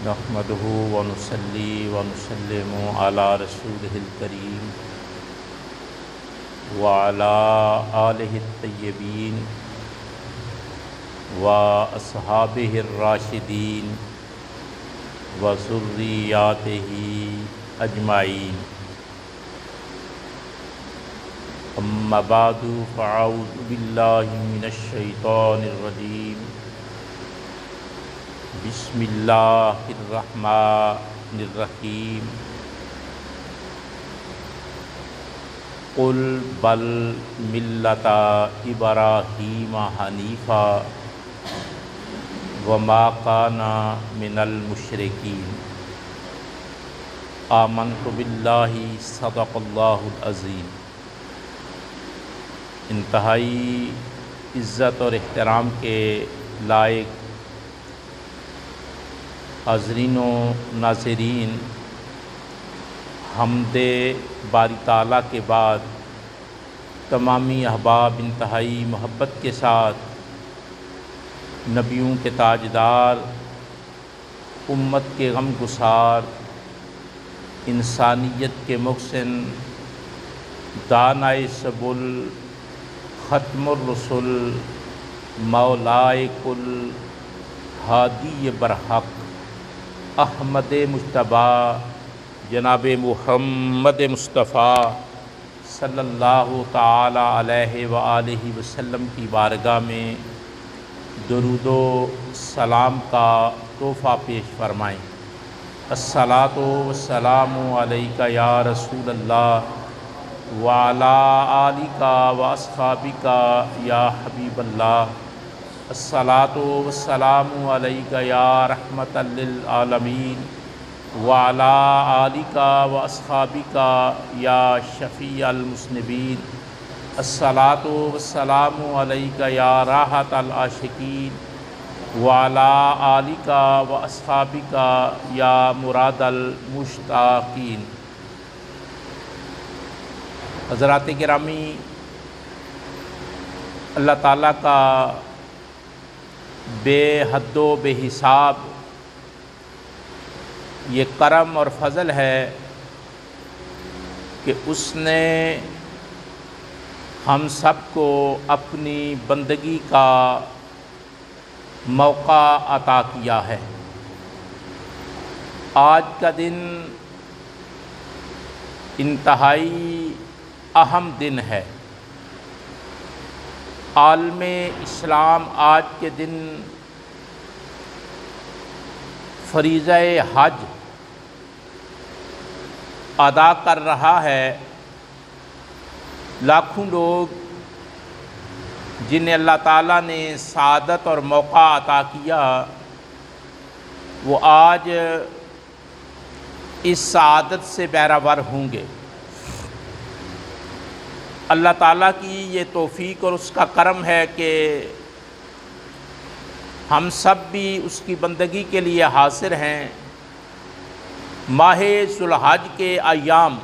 نحمده ونصلي ونسلم على رسوله الكريم وعلى آله الطيبين وأصحابه الراشدين وذرياته أجمعين. أما بعد فأعوذ بالله من الشيطان الرجيم. بسم اللہ الرحمن الرحیم. قل بل ملۃ ابراہیم حنیفا وما کان من المشرکین. آمنت باللہ صدق اللہ العظیم. انتہائی عزت اور احترام کے لائق حاضرین و ناظرین، حمد باری تعالیٰ کے بعد تمامی احباب انتہائی محبت کے ساتھ نبیوں کے تاجدار، امت کے غم گسار، انسانیت کے محسن، دانائے سبل، ختم الرسل، مولائے کل، ہادی برحق، احمد مجتبیٰ جناب محمد مصطفیٰ صلی اللہ تعالی علیہ وآلہ وسلم کی بارگاہ میں درود و سلام کا تحفہ پیش فرمائیں. الصلاۃ والسلام علیک یا رسول اللہ وعلی آلک واصحابک یا حبیب اللہ. الصلاۃ والسلام علیک یا رحمۃ للعالمین وعلی آلک واصحابک یا شفیع المذنبین. الصلاۃ والسلام علیک یا راحت العاشقین وعلی آلک واصحابک یا مراد المشتاقین. حضرات گرامی، اللہ تعالیٰ کا بے حد و بے حساب یہ کرم اور فضل ہے کہ اس نے ہم سب کو اپنی بندگی کا موقع عطا کیا ہے. آج کا دن انتہائی اہم دن ہے. عالم اسلام آج کے دن فریضہ حج ادا کر رہا ہے. لاکھوں لوگ جنہیں اللہ تعالیٰ نے سعادت اور موقع عطا کیا، وہ آج اس سعادت سے بہرہ ہوں گے. اللہ تعالیٰ کی یہ توفیق اور اس کا کرم ہے کہ ہم سب بھی اس کی بندگی کے لیے حاضر ہیں. ماہ ذو الحج کے ایام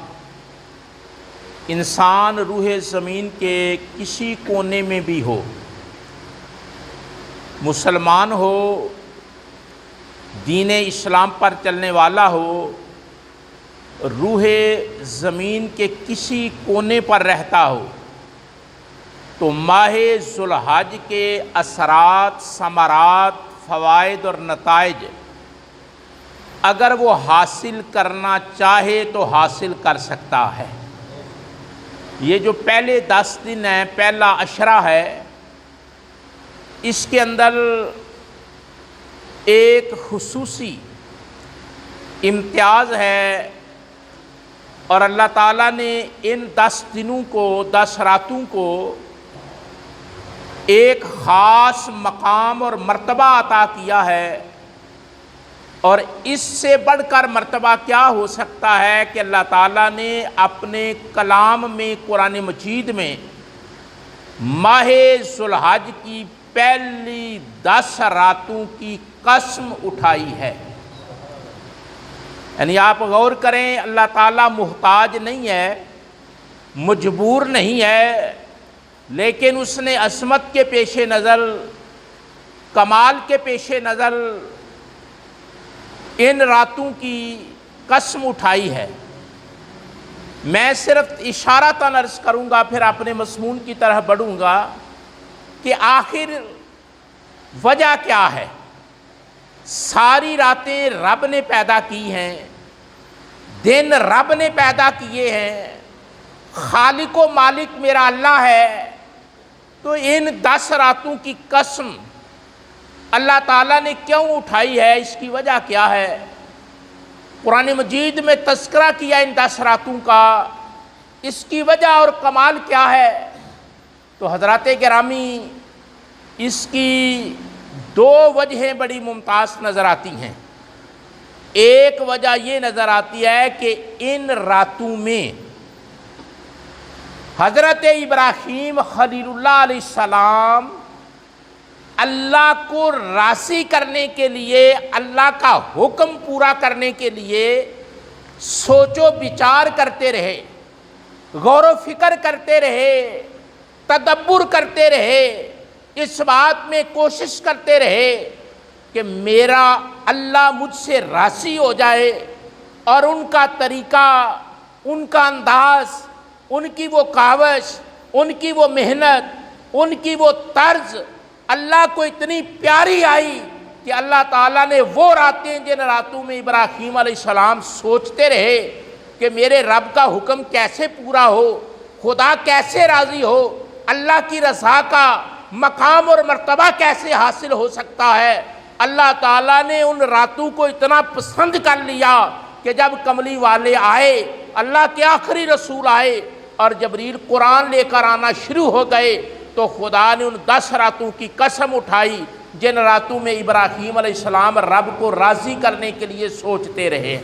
انسان روح زمین کے کسی کونے میں بھی ہو، مسلمان ہو، دین اسلام پر چلنے والا ہو، روح زمین کے کسی کونے پر رہتا ہو، تو ماہ ذو الحج کے اثرات، ثمرات، فوائد اور نتائج اگر وہ حاصل کرنا چاہے تو حاصل کر سکتا ہے. یہ جو پہلے 10 دن ہیں، پہلا عشرہ ہے، اس کے اندر ایک خصوصی امتیاز ہے، اور اللہ تعالیٰ نے ان 10 دنوں کو، 10 راتوں کو ایک خاص مقام اور مرتبہ عطا کیا ہے. اور اس سے بڑھ کر مرتبہ کیا ہو سکتا ہے کہ اللہ تعالیٰ نے اپنے کلام میں، قرآن مجید میں، ماہ ذو الحج کی پہلی 10 راتوں کی قسم اٹھائی ہے. یعنی آپ غور کریں، اللہ تعالیٰ محتاج نہیں ہے، مجبور نہیں ہے، لیکن اس نے عظمت کے پیش نظر، کمال کے پیش نظر ان راتوں کی قسم اٹھائی ہے۔ میں صرف اشارتاً عرض کروں گا، پھر اپنے مضمون کی طرف بڑھوں گا کہ آخر وجہ کیا ہے۔ ساری راتیں رب نے پیدا کی ہیں، دن رب نے پیدا کیے ہیں، خالق و مالک میرا اللہ ہے، تو ان 10 راتوں کی قسم اللہ تعالیٰ نے کیوں اٹھائی ہے، اس کی وجہ کیا ہے؟ قرآن مجید میں تذکرہ کیا ان 10 راتوں کا، اس کی وجہ اور کمال کیا ہے؟ تو حضرات گرامی، اس کی 2 وجہیں بڑی ممتاز نظر آتی ہیں۔ ایک وجہ یہ نظر آتی ہے کہ ان راتوں میں حضرت ابراہیم خلیل اللہ علیہ السلام اللہ کو راضی کرنے کے لیے، اللہ کا حکم پورا کرنے کے لیے سوچ و بچار کرتے رہے، غور و فکر کرتے رہے، تدبر کرتے رہے، اس بات میں کوشش کرتے رہے کہ میرا اللہ مجھ سے راضی ہو جائے، اور ان کا طریقہ، ان کا انداز، ان کی وہ کاوش، ان کی وہ محنت، ان کی وہ طرز اللہ کو اتنی پیاری آئی کہ اللہ تعالیٰ نے وہ راتیں، جن راتوں میں ابراہیم علیہ السلام سوچتے رہے کہ میرے رب کا حکم کیسے پورا ہو، خدا کیسے راضی ہو، اللہ کی رضا کا مقام اور مرتبہ کیسے حاصل ہو سکتا ہے، اللہ تعالیٰ نے ان راتوں کو اتنا پسند کر لیا کہ جب کملی والے آئے، اللہ کے آخری رسول آئے اور جبریل قرآن لے کر آنا شروع ہو گئے، تو خدا نے ان 10 راتوں کی قسم اٹھائی جن راتوں میں ابراہیم علیہ السلام رب کو راضی کرنے کے لیے سوچتے رہے۔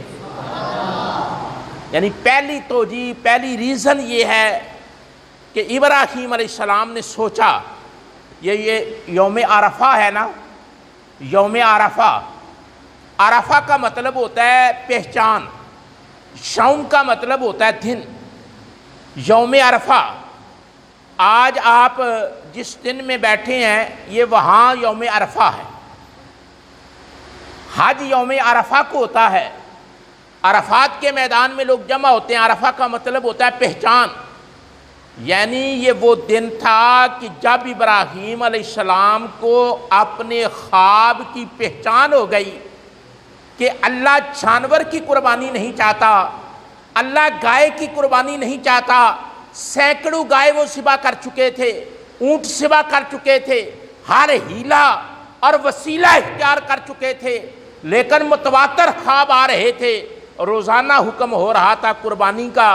یعنی پہلی توجیہ، پہلی ریزن یہ ہے کہ ابراہیم علیہ السلام نے سوچا، یہ یوم عرفہ ہے نا، یوم عرفہ، عرفہ کا مطلب ہوتا ہے پہچان، شوم کا مطلب ہوتا ہے دن۔ یوم عرفہ، آج آپ جس دن میں بیٹھے ہیں یہ وہاں یوم عرفہ ہے۔ حج یوم عرفہ کو ہوتا ہے، عرفات کے میدان میں لوگ جمع ہوتے ہیں، عرفہ کا مطلب ہوتا ہے پہچان، یعنی یہ وہ دن تھا کہ جب ابراہیم علیہ السلام کو اپنے خواب کی پہچان ہو گئی کہ اللہ جانور کی قربانی نہیں چاہتا، اللہ گائے کی قربانی نہیں چاہتا، سینکڑوں گائے وہ ذبح کر چکے تھے، اونٹ ذبح کر چکے تھے، ہر ہیلا اور وسیلہ اختیار کر چکے تھے، لیکن متواتر خواب آ رہے تھے، روزانہ حکم ہو رہا تھا قربانی کا۔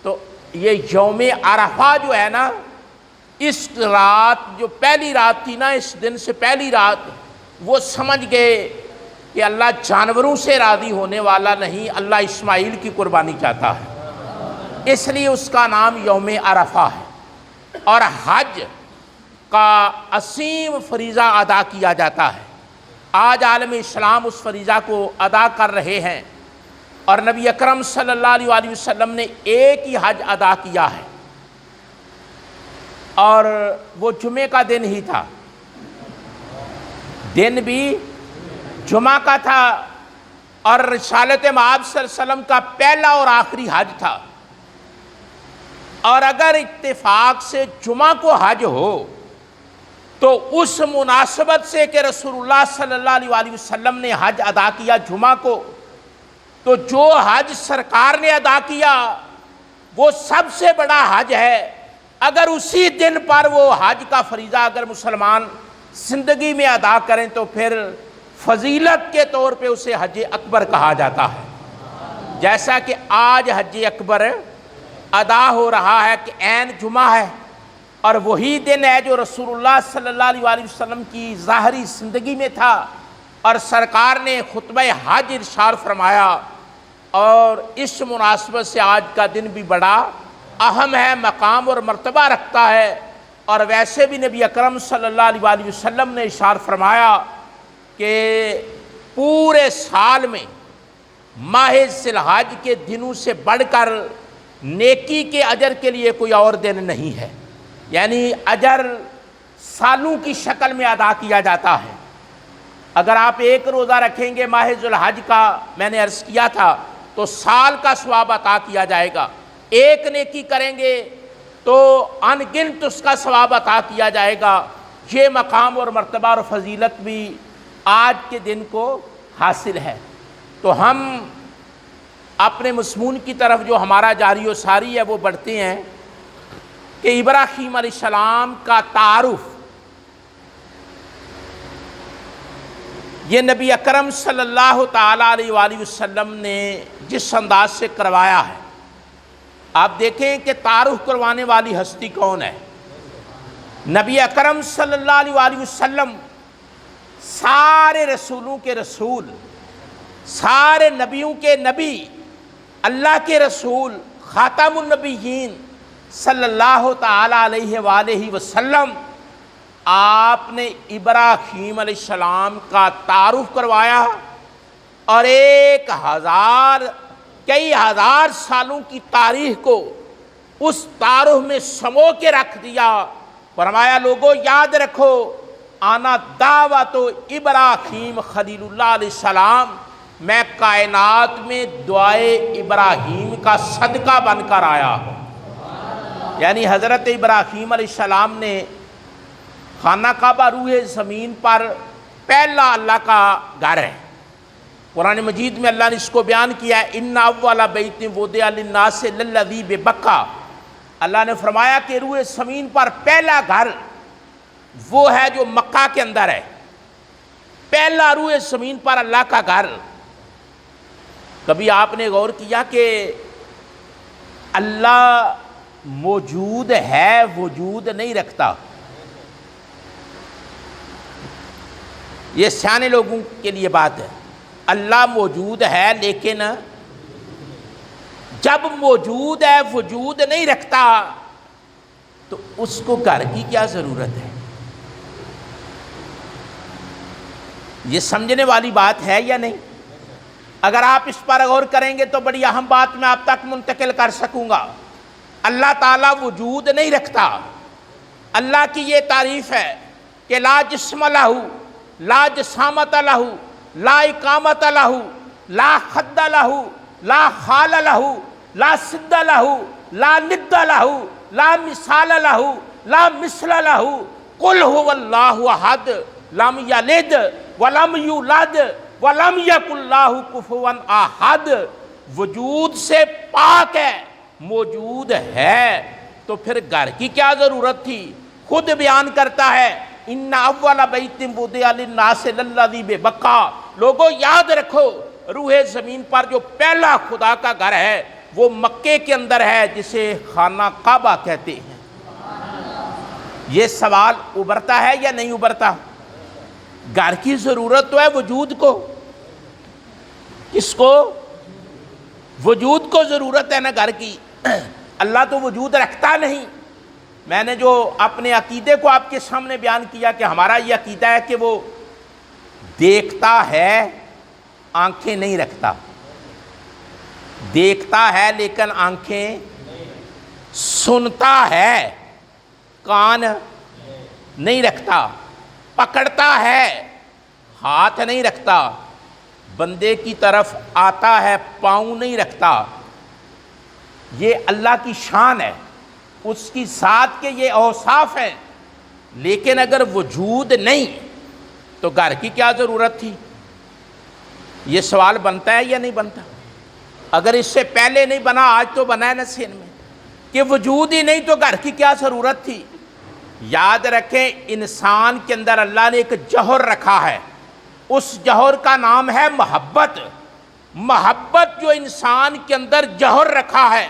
تو یہ یوم عرفہ جو ہے نا، اس رات جو پہلی رات تھی نا، اس دن سے پہلی رات وہ سمجھ گئے کہ اللہ جانوروں سے راضی ہونے والا نہیں، اللہ اسماعیل کی قربانی چاہتا ہے، اس لیے اس کا نام یوم عرفہ ہے۔ اور حج کا عظیم فریضہ ادا کیا جاتا ہے، آج عالم اسلام اس فریضہ کو ادا کر رہے ہیں، اور نبی اکرم صلی اللہ علیہ وآلہ وسلم نے ایک ہی حج ادا کیا ہے، اور وہ جمعے کا دن ہی تھا، دن بھی جمعہ کا تھا، اور رسالت مآب صلی اللہ علیہ وسلم کا پہلا اور آخری حج تھا۔ اور اگر اتفاق سے جمعہ کو حج ہو تو اس مناسبت سے کہ رسول اللہ صلی اللہ علیہ وآلہ وسلم نے حج ادا کیا جمعہ کو، تو جو حج سرکار نے ادا کیا وہ سب سے بڑا حج ہے۔ اگر اسی دن پر وہ حج کا فریضہ اگر مسلمان زندگی میں ادا کریں تو پھر فضیلت کے طور پہ اسے حج اکبر کہا جاتا ہے، جیسا کہ آج حج اکبر ادا ہو رہا ہے کہ عین جمعہ ہے، اور وہی دن ہے جو رسول اللہ صلی اللہ علیہ وآلہ وسلم کی ظاہری زندگی میں تھا، اور سرکار نے خطبہ حج ارشاد فرمایا، اور اس مناسبت سے آج کا دن بھی بڑا اہم ہے، مقام اور مرتبہ رکھتا ہے۔ اور ویسے بھی نبی اکرم صلی اللہ علیہ وآلہ وسلم نے ارشاد فرمایا کہ پورے سال میں ماہ ذی الحج کے دنوں سے بڑھ کر نیکی کے اجر کے لیے کوئی اور دن نہیں ہے، یعنی اجر سالوں کی شکل میں ادا کیا جاتا ہے۔ اگر آپ ایک روزہ رکھیں گے ماہ ذوالحج کا، میں نے عرض کیا تھا، تو سال کا ثواب عطا کیا جائے گا۔ ایک نیکی کریں گے تو ان گنت اس کا ثواب عطا کیا جائے گا۔ یہ مقام اور مرتبہ اور فضیلت بھی آج کے دن کو حاصل ہے۔ تو ہم اپنے مضمون کی طرف جو ہمارا جاری و ساری ہے وہ بڑھتے ہیں کہ ابراہیم علیہ السلام کا تعارف یہ نبی اکرم صلی اللہ تعالیٰ علیہ وآلہ وسلم نے جس انداز سے کروایا ہے، آپ دیکھیں کہ تعارف کروانے والی ہستی کون ہے؟ نبی اکرم صلی اللہ علیہ وآلہ وسلم سارے رسولوں کے رسول، سارے نبیوں کے نبی، اللہ کے رسول، خاتم النبیین صلی اللہ تعالیٰ علیہ وآلہ وسلم، آپ نے ابراہیم علیہ السلام کا تعارف کروایا اور کئی ہزار سالوں کی تاریخ کو اس تعارف میں سمو کے رکھ دیا۔ فرمایا لوگوں یاد رکھو، آنا دعوت ابراہیم خلیل اللہ علیہ السلام، میں کائنات میں دعائے ابراہیم کا صدقہ بن کر آیا ہوں۔ یعنی حضرت ابراہیم علیہ السلام نے خانہ کعبہ روئے زمین پر پہلا اللہ کا گھر ہے۔ قرآن مجید میں اللہ نے اس کو بیان کیا ہے، ان اول بیت وضع للناس للذی ببکہ۔ اللہ نے فرمایا کہ روئے زمین پر پہلا گھر وہ ہے جو مکہ کے اندر ہے، پہلا روئے زمین پر اللہ کا گھر۔ کبھی آپ نے غور کیا کہ اللہ موجود ہے، وجود نہیں رکھتا؟ یہ سیانے لوگوں کے لیے بات ہے۔ اللہ موجود ہے لیکن جب موجود ہے وجود نہیں رکھتا تو اس کو گھر کی کیا ضرورت ہے؟ یہ سمجھنے والی بات ہے یا نہیں؟ اگر آپ اس پر غور کریں گے تو بڑی اہم بات میں آپ تک منتقل کر سکوں گا۔ اللہ تعالیٰ وجود نہیں رکھتا۔ اللہ کی یہ تعریف ہے کہ لا جسم لہو، لا جسامت لہو، لا اقامت لہو، لا خد لہو، لا خال لہو، لا سد لہو، لا ند لہو، لا مثال لہو، لا مثل لہو، قل هو اللہ احد لم یلد ولم یولد ولم یکن لہ کفوا احد۔ وجود سے پاک ہے، موجود ہے، تو پھر گھر کی کیا ضرورت تھی؟ خود بیان کرتا ہے، ان اول بیت وضع للناس للذی ببکہ۔ لوگوں یاد رکھو، روح زمین پر جو پہلا خدا کا گھر ہے وہ مکے کے اندر ہے، جسے خانہ کعبہ کہتے ہیں۔ یہ سوال ابھرتا ہے یا نہیں ابھرتا؟ گھر کی ضرورت تو ہے وجود کو۔ کس کو؟ وجود کو ضرورت ہے نا گھر کی۔ اللہ تو وجود رکھتا نہیں۔ میں نے جو اپنے عقیدے کو آپ کے سامنے بیان کیا کہ ہمارا یہ عقیدہ ہے کہ وہ دیکھتا ہے، آنکھیں نہیں رکھتا۔ دیکھتا ہے لیکن آنکھیں، سنتا ہے، کان نہیں رکھتا، پکڑتا ہے، ہاتھ نہیں رکھتا، بندے کی طرف آتا ہے، پاؤں نہیں رکھتا۔ یہ اللہ کی شان ہے، اس کی ذات کے یہ اوصاف ہیں۔ لیکن اگر وجود نہیں تو گھر کی کیا ضرورت تھی؟ یہ سوال بنتا ہے یا نہیں بنتا؟ اگر اس سے پہلے نہیں بنا، آج تو بنا ہے نا سین میں، کہ وجود ہی نہیں تو گھر کی کیا ضرورت تھی؟ یاد رکھیں، انسان کے اندر اللہ نے ایک جوہر رکھا ہے، اس جوہر کا نام ہے محبت۔ محبت جو انسان کے اندر جوہر رکھا ہے،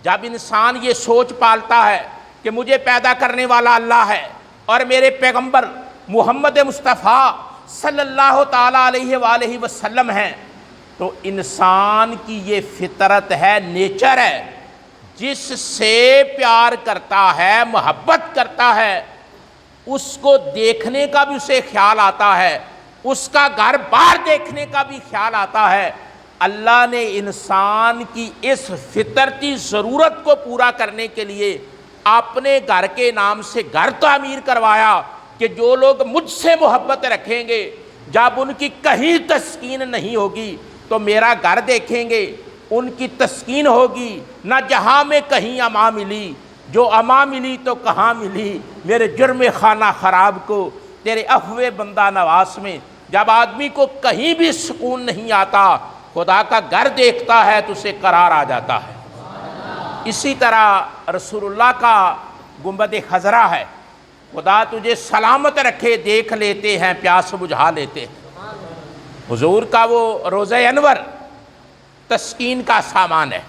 جب انسان یہ سوچ پالتا ہے کہ مجھے پیدا کرنے والا اللہ ہے اور میرے پیغمبر محمد مصطفیٰ صلی اللہ تعالیٰ علیہ وآلہ وسلم ہیں، تو انسان کی یہ فطرت ہے، نیچر ہے، جس سے پیار کرتا ہے، محبت کرتا ہے، اس کو دیکھنے کا بھی اسے خیال آتا ہے، اس کا گھر باہر دیکھنے کا بھی خیال آتا ہے۔ اللہ نے انسان کی اس فطرتی ضرورت کو پورا کرنے کے لیے اپنے گھر کے نام سے گھر تعمیر کروایا کہ جو لوگ مجھ سے محبت رکھیں گے، جب ان کی کہیں تسکین نہیں ہوگی تو میرا گھر دیکھیں گے، ان کی تسکین ہوگی نہ جہاں میں کہیں اما ملی، جو اما ملی تو کہاں ملی میرے جرم خانہ خراب کو تیرے عفو بندہ نواز میں۔ جب آدمی کو کہیں بھی سکون نہیں آتا، خدا کا گھر دیکھتا ہے تو اسے قرار آ جاتا ہے۔ اسی طرح رسول اللہ کا گنبد خضرا ہے، خدا تجھے سلامت رکھے، دیکھ لیتے ہیں پیاس بجھا لیتے ہیں۔ حضور کا وہ روضہ انور تسکین کا سامان ہے۔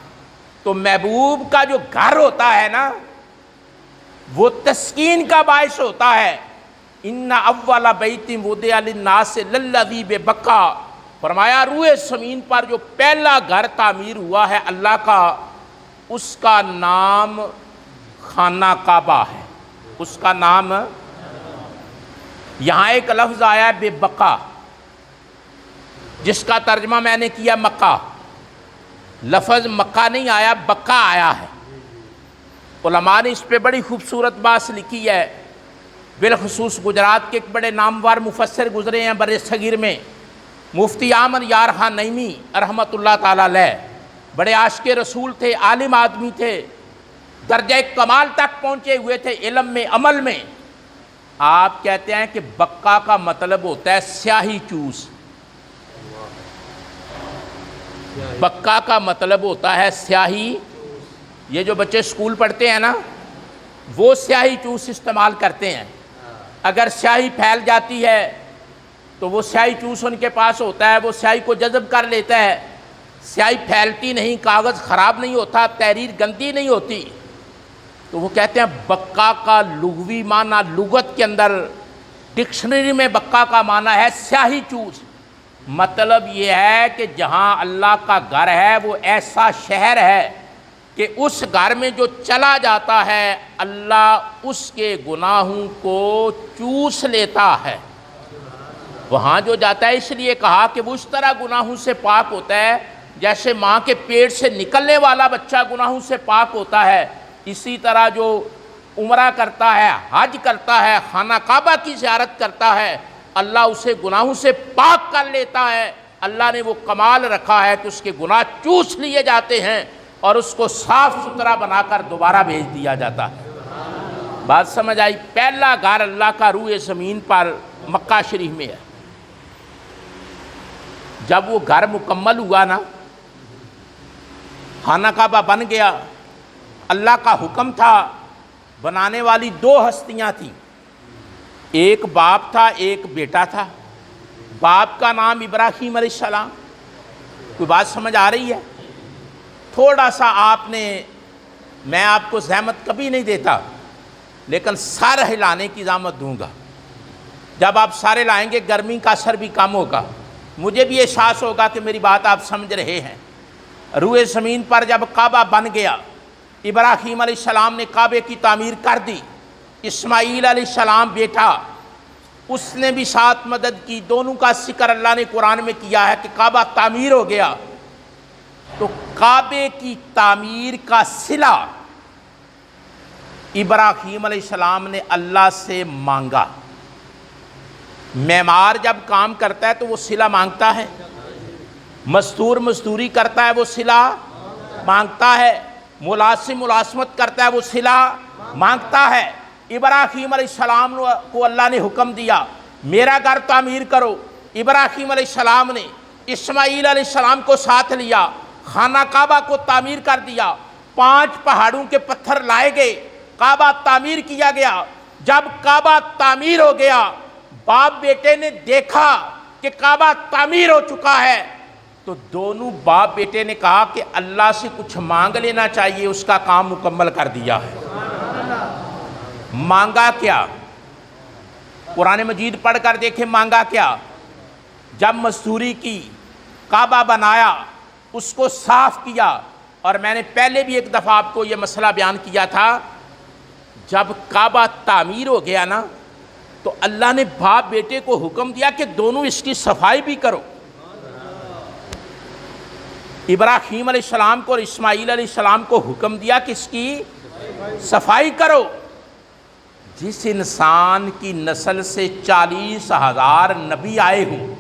تو محبوب کا جو گھر ہوتا ہے نا، وہ تسکین کا باعث ہوتا ہے۔ ان اول بیت وضع للناس للذی ببکا، فرمایا روئے زمین پر جو پہلا گھر تعمیر ہوا ہے اللہ کا، اس کا نام خانہ کعبہ ہے۔ اس کا نام، یہاں ایک لفظ آیا ہے بے بقا، جس کا ترجمہ میں نے کیا مکہ۔ لفظ مکہ نہیں آیا، بقا آیا ہے۔ علماء نے اس پہ بڑی خوبصورت بات لکھی ہے، بالخصوص گجرات کے ایک بڑے نامور مفسر گزرے ہیں بر صغیر میں، مفتی احمد یار خان نعیمی رحمۃ اللہ تعالیٰ علیہ، بڑے عاشق رسول تھے، عالم آدمی تھے، درجہ کمال تک پہنچے ہوئے تھے علم میں عمل میں۔ آپ کہتے ہیں کہ بقا کا مطلب ہوتا ہے سیاہی چوس۔ بقا کا مطلب ہوتا ہے سیاہی، یہ جو بچے اسکول پڑھتے ہیں نا، وہ سیاہی چوس استعمال کرتے ہیں۔ اگر سیاہی پھیل جاتی ہے تو وہ سیاہی چوس ان کے پاس ہوتا ہے، وہ سیاہی کو جذب کر لیتا ہے۔ سیاہی پھیلتی نہیں، کاغذ خراب نہیں ہوتا، تحریر گندی نہیں ہوتی۔ تو وہ کہتے ہیں بقا کا لغوی معنی، لغت کے اندر ڈکشنری میں بقا کا معنی ہے سیاہی چوس۔ مطلب یہ ہے کہ جہاں اللہ کا گھر ہے وہ ایسا شہر ہے کہ اس گھر میں جو چلا جاتا ہے اللہ اس کے گناہوں کو چوس لیتا ہے۔ وہاں جو جاتا ہے اس لیے کہا کہ وہ اس طرح گناہوں سے پاک ہوتا ہے جیسے ماں کے پیٹ سے نکلنے والا بچہ گناہوں سے پاک ہوتا ہے۔ اسی طرح جو عمرہ کرتا ہے، حج کرتا ہے، خانہ کعبہ کی زیارت کرتا ہے، اللہ اسے گناہوں سے پاک کر لیتا ہے۔ اللہ نے وہ کمال رکھا ہے کہ اس کے گناہ چوس لیے جاتے ہیں اور اس کو صاف ستھرا بنا کر دوبارہ بھیج دیا جاتا ہے۔ بات سمجھ آئی؟ پہلا گھر اللہ کا روئے زمین پر مکہ شریف میں ہے۔ جب وہ گھر مکمل ہوا نا، خانہ کعبہ بن گیا، اللہ کا حکم تھا، بنانے والی دو ہستیاں تھیں، ایک باپ تھا ایک بیٹا تھا۔ باپ کا نام ابراہیم علیہ السلام۔ کوئی بات سمجھ آ رہی ہے؟ تھوڑا سا آپ نے، میں آپ کو زحمت کبھی نہیں دیتا لیکن سر ہلانے کی زحمت دوں گا۔ جب آپ سارے لائیں گے گرمی کا اثر بھی کم ہوگا، مجھے بھی احساس ہوگا کہ میری بات آپ سمجھ رہے ہیں۔ روئے زمین پر جب کعبہ بن گیا، ابراہیم علیہ السلام نے کعبے کی تعمیر کر دی، اسماعیل علیہ السلام بیٹا، اس نے بھی ساتھ مدد کی۔ دونوں کا ذکر اللہ نے قرآن میں کیا ہے کہ کعبہ تعمیر ہو گیا۔ تو کعبے کی تعمیر کا صلہ ابراہیم علیہ السلام نے اللہ سے مانگا۔ معمار جب کام کرتا ہے تو وہ صلہ مانگتا ہے، مزدور مزدوری کرتا ہے وہ صلہ مانگتا ہے، ملازم ملازمت کرتا ہے وہ صلہ مانگتا ہے۔ ابراہیم علیہ السلام کو اللہ نے حکم دیا میرا گھر تعمیر کرو۔ ابراہیم علیہ السلام نے اسماعیل علیہ السلام کو ساتھ لیا، خانہ کعبہ کو تعمیر کر دیا۔ 5 پہاڑوں کے پتھر لائے گئے، کعبہ تعمیر کیا گیا۔ جب کعبہ تعمیر ہو گیا، باپ بیٹے نے دیکھا کہ کعبہ تعمیر ہو چکا ہے، تو دونوں باپ بیٹے نے کہا کہ اللہ سے کچھ مانگ لینا چاہیے، اس کا کام مکمل کر دیا ہے۔ مانگا کیا؟ قرآن مجید پڑھ کر دیکھیں مانگا کیا۔ جب مزدوری کی، کعبہ بنایا، اس کو صاف کیا، اور میں نے پہلے بھی ایک دفعہ آپ کو یہ مسئلہ بیان کیا تھا، جب کعبہ تعمیر ہو گیا نا تو اللہ نے باپ بیٹے کو حکم دیا کہ دونوں اس کی صفائی بھی کرو۔ ابراہیم علیہ السلام کو اور اسماعیل علیہ السلام کو حکم دیا کہ اس کی صفائی کرو۔ جس انسان کی نسل سے 40,000 نبی آئے ہوں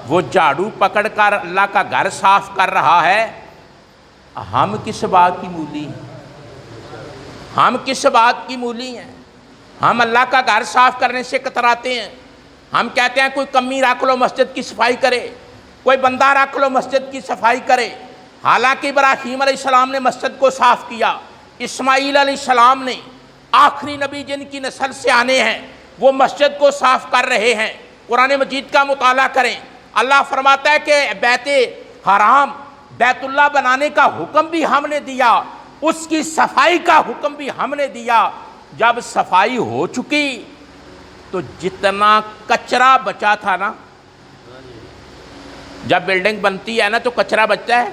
وہ جھاڑو پکڑ کر اللہ کا گھر صاف کر رہا ہے، ہم کس بات کی مولی ہیں؟ ہم کس بات کی مولی ہیں؟ ہم اللہ کا گھر صاف کرنے سے کتراتے ہیں۔ ہم کہتے ہیں کوئی کمی رکھ لو مسجد کی صفائی کرے، کوئی بندہ رکھ لو مسجد کی صفائی کرے۔ حالانکہ ابراہیم علیہ السلام نے مسجد کو صاف کیا، اسماعیل علیہ السلام نے، آخری نبی جن کی نسل سے آنے ہیں وہ مسجد کو صاف کر رہے ہیں۔ قرآن مجید کا مطالعہ کریں، اللہ فرماتا ہے کہ بیت حرام، بیت اللہ بنانے کا حکم بھی ہم نے دیا، اس کی صفائی کا حکم بھی ہم نے دیا۔ جب صفائی ہو چکی تو جتنا کچرا بچا تھا نا، جب بلڈنگ بنتی ہے نا تو کچرا بچتا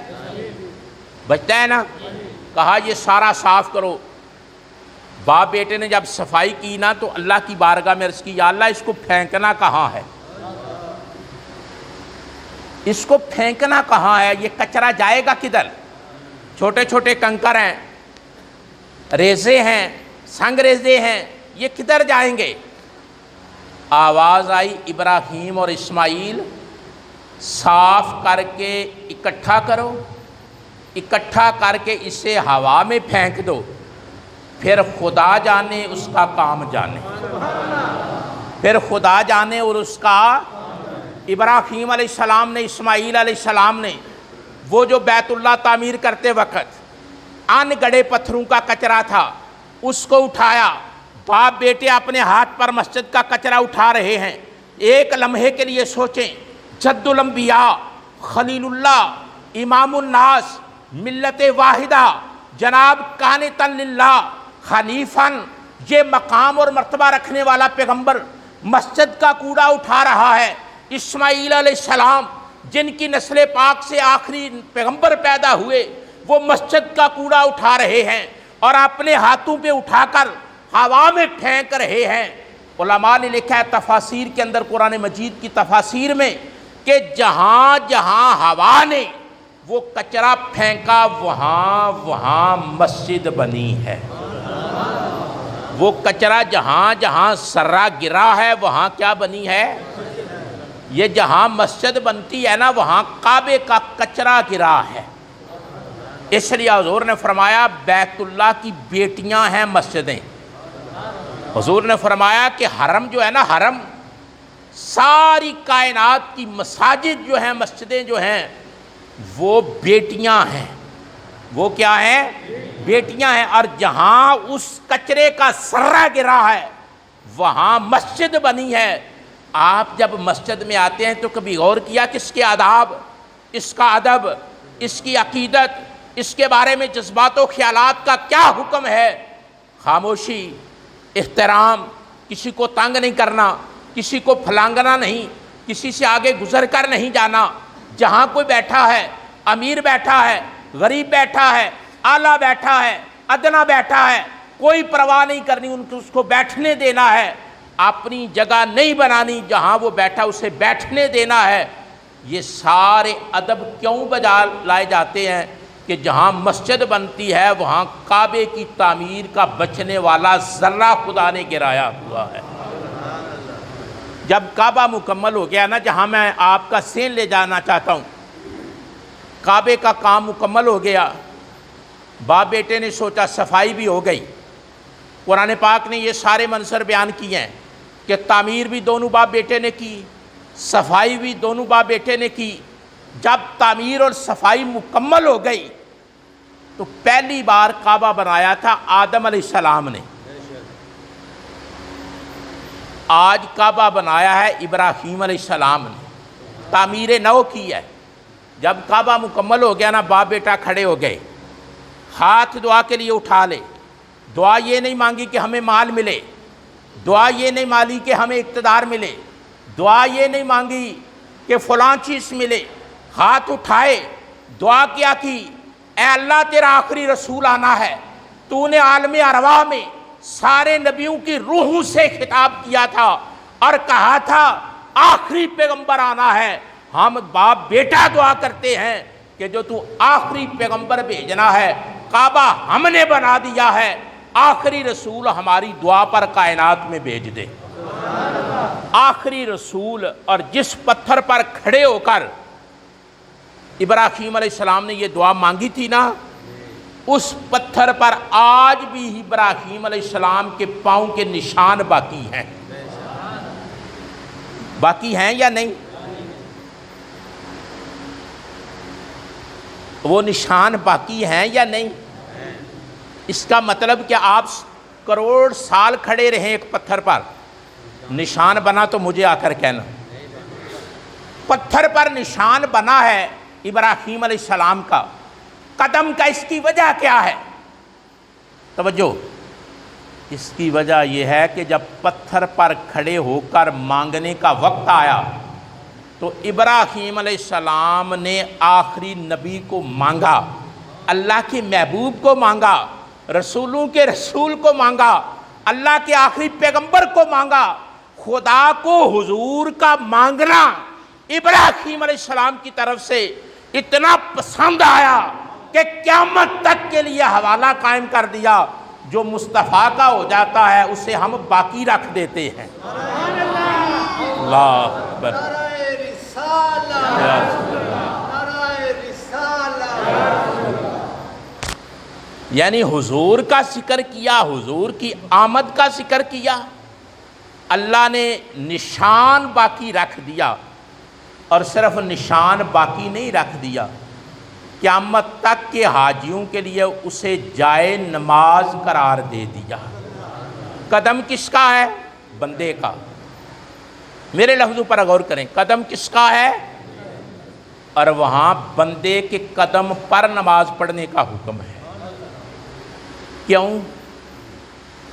ہے نا، کہا یہ سارا صاف کرو۔ باپ بیٹے نے جب صفائی کی نا تو اللہ کی بارگاہ میں عرض کی، یا اللہ اس کو پھینکنا کہاں ہے؟ اس کو پھینکنا کہاں ہے؟ یہ کچرا جائے گا کدھر؟ چھوٹے چھوٹے کنکر ہیں، ریزے ہیں، سنگ ریزے ہیں، یہ کدھر جائیں گے؟ آواز آئی ابراہیم اور اسماعیل صاف کر کے اکٹھا کرو، اکٹھا کر کے اسے ہوا میں پھینک دو، پھر خدا جانے اس کا کام جانے، پھر خدا جانے اور اس کا۔ ابراہیم علیہ السلام نے، اسماعیل علیہ السلام نے وہ جو بیت اللہ تعمیر کرتے وقت ان گڑے پتھروں کا کچرا تھا اس کو اٹھایا۔ باپ بیٹے اپنے ہاتھ پر مسجد کا کچرا اٹھا رہے ہیں۔ ایک لمحے کے لیے سوچیں، جد الانبیاء، خلیل اللہ، امام الناس، ملت واحدہ، جناب قانتاً للہ، حنیفاً، یہ مقام اور مرتبہ رکھنے والا پیغمبر مسجد کا کوڑا اٹھا رہا ہے۔ اسماعیل علیہ السلام جن کی نسل پاک سے آخری پیغمبر پیدا ہوئے وہ مسجد کا کوڑا اٹھا رہے ہیں اور اپنے ہاتھوں پہ اٹھا کر ہوا میں پھینک رہے ہیں۔ علماء نے لکھا ہے تفاسیر کے اندر، قرآن مجید کی تفاسیر میں، کہ جہاں جہاں ہوا نے وہ کچرا پھینکا وہاں مسجد بنی ہے۔ وہ کچرا جہاں جہاں سرا گرا ہے وہاں کیا بنی ہے؟ یہ جہاں مسجد بنتی ہے نا وہاں کعبے کا کچرا گرا ہے۔ اس لیے حضور نے فرمایا بیت اللہ کی بیٹیاں ہیں مسجدیں۔ حضور نے فرمایا کہ حرم جو ہے نا، حرم ساری کائنات کی مساجد جو ہیں، مسجدیں جو ہیں وہ بیٹیاں ہیں۔ وہ کیا ہیں؟ بیٹیاں ہیں۔ اور جہاں اس کچرے کا سرا گرا ہے وہاں مسجد بنی ہے۔ آپ جب مسجد میں آتے ہیں تو کبھی غور کیا کہ اس کے آداب، اس کا ادب، اس کی عقیدت، اس کے بارے میں جذبات و خیالات کا کیا حکم ہے؟ خاموشی، احترام، کسی کو تنگ نہیں کرنا، کسی کو پھلانگنا نہیں، کسی سے آگے گزر کر نہیں جانا۔ جہاں کوئی بیٹھا ہے، امیر بیٹھا ہے، غریب بیٹھا ہے، اعلیٰ بیٹھا ہے، ادنا بیٹھا ہے، کوئی پرواہ نہیں کرنی، اس کو بیٹھنے دینا ہے۔ اپنی جگہ نہیں بنانی، جہاں وہ بیٹھا اسے بیٹھنے دینا ہے۔ یہ سارے ادب کیوں بجا لائے جاتے ہیں کہ جہاں مسجد بنتی ہے وہاں کعبے کی تعمیر کا بچنے والا ذرہ خدا نے گرایا ہوا ہے۔ جب کعبہ مکمل ہو گیا نا، جہاں میں آپ کا سین لے جانا چاہتا ہوں، کعبے کا کام مکمل ہو گیا، باپ بیٹے نے سوچا صفائی بھی ہو گئی۔ قرآن پاک نے یہ سارے منظر بیان کیے ہیں کہ تعمیر بھی دونوں باپ بیٹے نے کی، صفائی بھی دونوں باپ بیٹے نے کی۔ جب تعمیر اور صفائی مکمل ہو گئی تو پہلی بار کعبہ بنایا تھا آدم علیہ السلام نے، آج کعبہ بنایا ہے ابراہیم علیہ السلام نے، تعمیر نو کی ہے۔ جب کعبہ مکمل ہو گیا نا، باپ بیٹا کھڑے ہو گئے، ہاتھ دعا کے لیے اٹھا لے۔ دعا یہ نہیں مانگی کہ ہمیں مال ملے، دعا یہ نہیں مانگی کہ ہمیں اقتدار ملے، دعا یہ نہیں مانگی کہ فلاں چیز ملے۔ ہاتھ اٹھائے، دعا کیا کی، اے اللہ تیرا آخری رسول آنا ہے۔ تو نے عالم ارواح میں سارے نبیوں کی روحوں سے خطاب کیا تھا اور کہا تھا آخری پیغمبر آنا ہے۔ ہم باپ بیٹا دعا کرتے ہیں کہ جو تو آخری پیغمبر بھیجنا ہے، کعبہ ہم نے بنا دیا ہے، آخری رسول ہماری دعا پر کائنات میں بھیج دے۔ آخری رسول، اور جس پتھر پر کھڑے ہو کر ابراہیم علیہ السلام نے یہ دعا مانگی تھی نا، اس پتھر پر آج بھی ابراہیم علیہ السلام کے پاؤں کے نشان باقی ہیں۔ باقی ہیں یا نہیں؟ وہ نشان باقی ہیں یا نہیں؟ اس کا مطلب کہ آپ کروڑ سال کھڑے رہیں ایک پتھر پر، نشان بنا تو مجھے آ کر کہنا۔ پتھر پر نشان بنا ہے ابراہیم علیہ السلام کا، قدم کا، اس کی وجہ کیا ہے؟ توجہ، اس کی وجہ یہ ہے کہ جب پتھر پر کھڑے ہو کر مانگنے کا وقت آیا تو ابراہیم علیہ السلام نے آخری نبی کو مانگا، اللہ کے محبوب کو مانگا، رسولوں کے رسول کو مانگا، اللہ کے آخری پیغمبر کو مانگا۔ خدا کو حضور کا مانگنا ابراہیم علیہ السلام کی طرف سے اتنا پسند آیا کہ قیامت تک کے لیے حوالہ قائم کر دیا۔ جو مصطفیٰ کا ہو جاتا ہے اسے ہم باقی رکھ دیتے ہیں۔ اللہ اکبر، یعنی حضور کا ذکر کیا، حضور کی آمد کا ذکر کیا، اللہ نے نشان باقی رکھ دیا، اور صرف نشان باقی نہیں رکھ دیا، قیامت تک کے حاجیوں کے لیے اسے جائے نماز قرار دے دیا۔ قدم کس کا ہے؟ بندے کا۔ میرے لفظوں پر غور کریں، قدم کس کا ہے؟ اور وہاں بندے کے قدم پر نماز پڑھنے کا حکم ہے۔ کیوں؟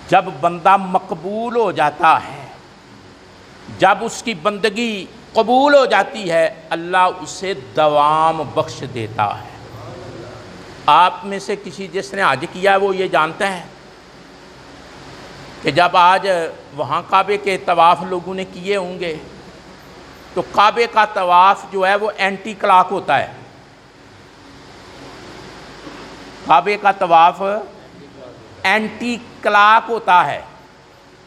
جب بندہ مقبول ہو جاتا ہے، جب اس کی بندگی قبول ہو جاتی ہے، اللہ اسے دوام بخش دیتا ہے۔ آپ میں سے کسی جس نے حج کیا ہے وہ یہ جانتا ہے کہ جب آج وہاں کعبے کے طواف لوگوں نے کیے ہوں گے تو کعبے کا طواف جو ہے وہ اینٹی کلاک ہوتا ہے۔ کعبے کا طواف اینٹی کلاک ہوتا ہے۔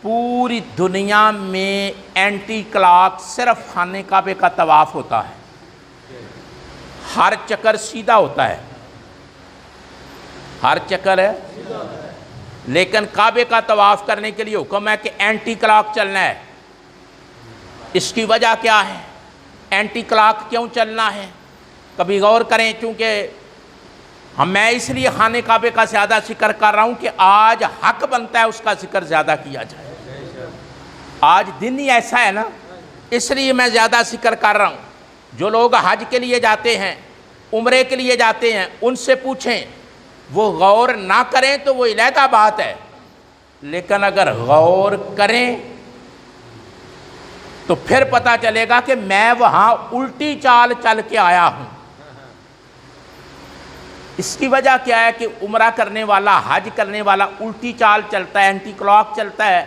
پوری دنیا میں اینٹی کلاک صرف خانہ کعبے کا طواف ہوتا ہے۔ ہر چکر سیدھا ہوتا ہے، ہر چکر ہے، لیکن کعبے کا طواف کرنے کے لیے حکم ہے کہ اینٹی کلاک چلنا ہے۔ اس کی وجہ کیا ہے؟ اینٹی کلاک کیوں چلنا ہے؟ کبھی غور کریں، چونکہ میں اس لیے خانہ کعبے کا زیادہ ذکر کر رہا ہوں کہ آج حق بنتا ہے اس کا ذکر زیادہ کیا جائے۔ آج دن ہی ایسا ہے نا، اس لیے میں زیادہ ذکر کر رہا ہوں۔ جو لوگ حج کے لیے جاتے ہیں، عمرے کے لیے جاتے ہیں، ان سے پوچھیں، وہ غور نہ کریں تو وہ علیحدہ بات ہے، لیکن اگر غور کریں تو پھر پتہ چلے گا کہ میں وہاں الٹی چال چل کے آیا ہوں۔ اس کی وجہ کیا ہے کہ عمرہ کرنے والا، حج کرنے والا الٹی چال چلتا ہے، اینٹی کلاک چلتا ہے۔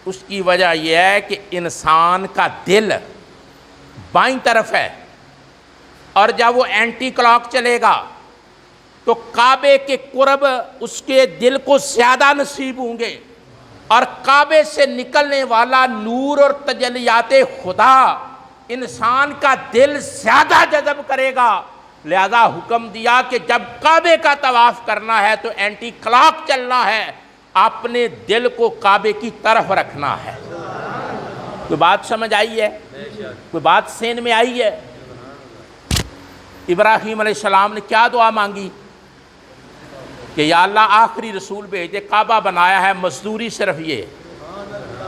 اس کی وجہ یہ ہے کہ انسان کا دل بائیں طرف ہے، اور جب وہ اینٹی کلاک چلے گا تو کعبے کے قرب اس کے دل کو زیادہ نصیب ہوں گے، اور کعبے سے نکلنے والا نور اور تجلیات خدا انسان کا دل زیادہ جذب کرے گا۔ لہذا حکم دیا کہ جب کعبے کا طواف کرنا ہے تو اینٹی کلاک چلنا ہے، اپنے دل کو کعبے کی طرف رکھنا ہے۔ کوئی بات سمجھ آئی ہے؟ کوئی بات سین میں آئی ہے؟ ابراہیم علیہ السلام نے کیا دعا مانگی کہ یا اللہ آخری رسول بھیج دے، کعبہ بنایا ہے، مزدوری صرف یہ،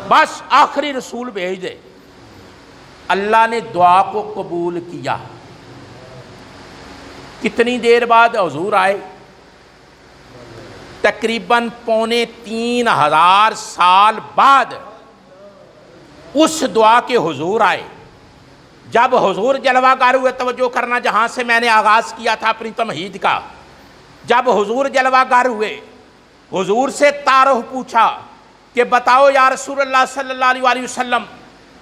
بس آخری رسول بھیج دے۔ اللہ نے دعا کو قبول کیا۔ کتنی دیر بعد حضور آئے؟ تقریباً 3,500 سال بعد اس دعا کے حضور آئے۔ جب حضور جلوہ گر ہوئے، توجہ کرنا جہاں سے میں نے آغاز کیا تھا اپنی تمہید کا، جب حضور جلوہ گر ہوئے، حضور سے تعارف پوچھا کہ بتاؤ یا رسول اللہ صلی اللہ علیہ وسلم،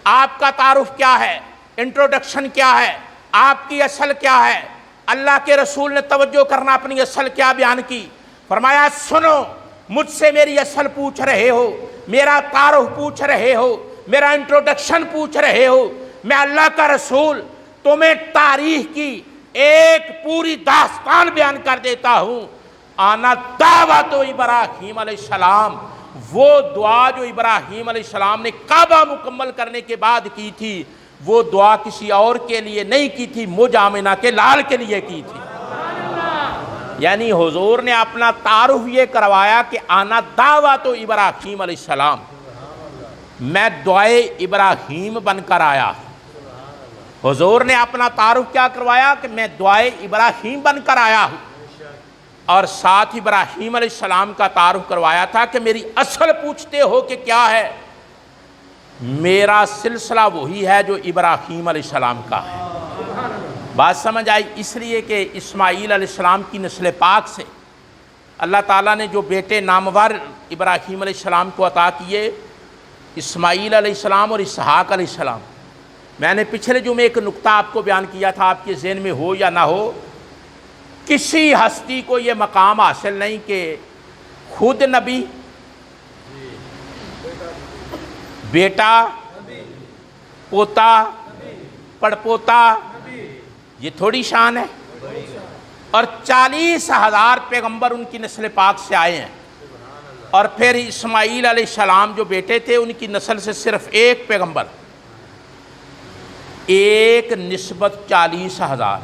آپ کا تعارف کیا ہے، انٹروڈکشن کیا ہے، آپ کی اصل کیا ہے؟ اللہ کے رسول نے توجہ کرنا اپنی اصل کیا بیان کی؟ فرمایا سنو، مجھ سے میری اصل پوچھ رہے ہو، میرا تعارف پوچھ رہے ہو، میرا انٹروڈکشن پوچھ رہے ہو، میں اللہ کا رسول تمہیں تاریخ کی ایک پوری داستان بیان کر دیتا ہوں۔ آنا دعوت ابراہیم علیہ السلام، وہ دعا جو ابراہیم علیہ السلام نے کعبہ مکمل کرنے کے بعد کی تھی، وہ دعا کسی اور کے لیے نہیں کی تھی، مجھ آمنہ کے لال کے لیے کی تھی۔ یعنی حضور نے اپنا تعارف یہ کروایا کہ آنا دعوت ابراہیم علیہ السلام، میں دعائے ابراہیم بن کر آیا۔ حضور نے اپنا تعارف کیا کروایا کہ میں دعائے ابراہیم بن کر آیا ہوں، اور ساتھ ابراہیم علیہ السلام کا تعارف کروایا تھا کہ میری اصل پوچھتے ہو کہ کیا ہے، میرا سلسلہ وہی ہے جو ابراہیم علیہ السلام کا ہے۔ بات سمجھ آئی؟ اس لیے کہ اسماعیل علیہ السلام کی نسل پاک سے اللہ تعالیٰ نے جو بیٹے نامور ابراہیم علیہ السلام کو عطا کیے، اسماعیل علیہ السلام اور اسحاق علیہ السلام۔ میں نے پچھلے جمعے ایک نقطہ آپ کو بیان کیا تھا، آپ کے ذہن میں ہو یا نہ ہو، کسی ہستی کو یہ مقام حاصل نہیں کہ خود نبی، بیٹا، پوتا، پڑپوتا، یہ تھوڑی شان ہے، اور 40,000 پیغمبر ان کی نسل پاک سے آئے ہیں، اور پھر اسماعیل علیہ السلام جو بیٹے تھے ان کی نسل سے صرف ایک پیغمبر، ایک نسبت 40,000،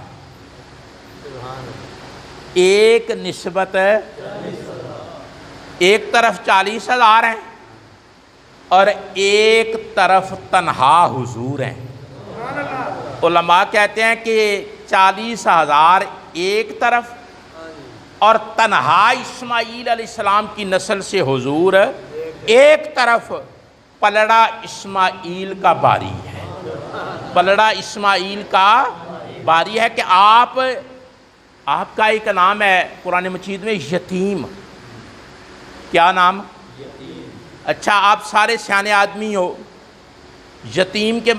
ایک نسبت، ایک طرف 40,000 ہیں اور ایک طرف تنہا حضور ہیں۔ علماء کہتے ہیں کہ 40,000 ایک طرف اور تنہا اسماعیل علیہ السلام کی نسل سے حضور ایک طرف، پلڑا اسماعیل کا باری ہے، پلڑا اسماعیل کا باری ہے کہ آپ کا ایک نام ہے قرآن مجید میں یتیم۔ کیا نام؟ اچھا، آپ سارے سیانے آدمی ہو، یتیم کے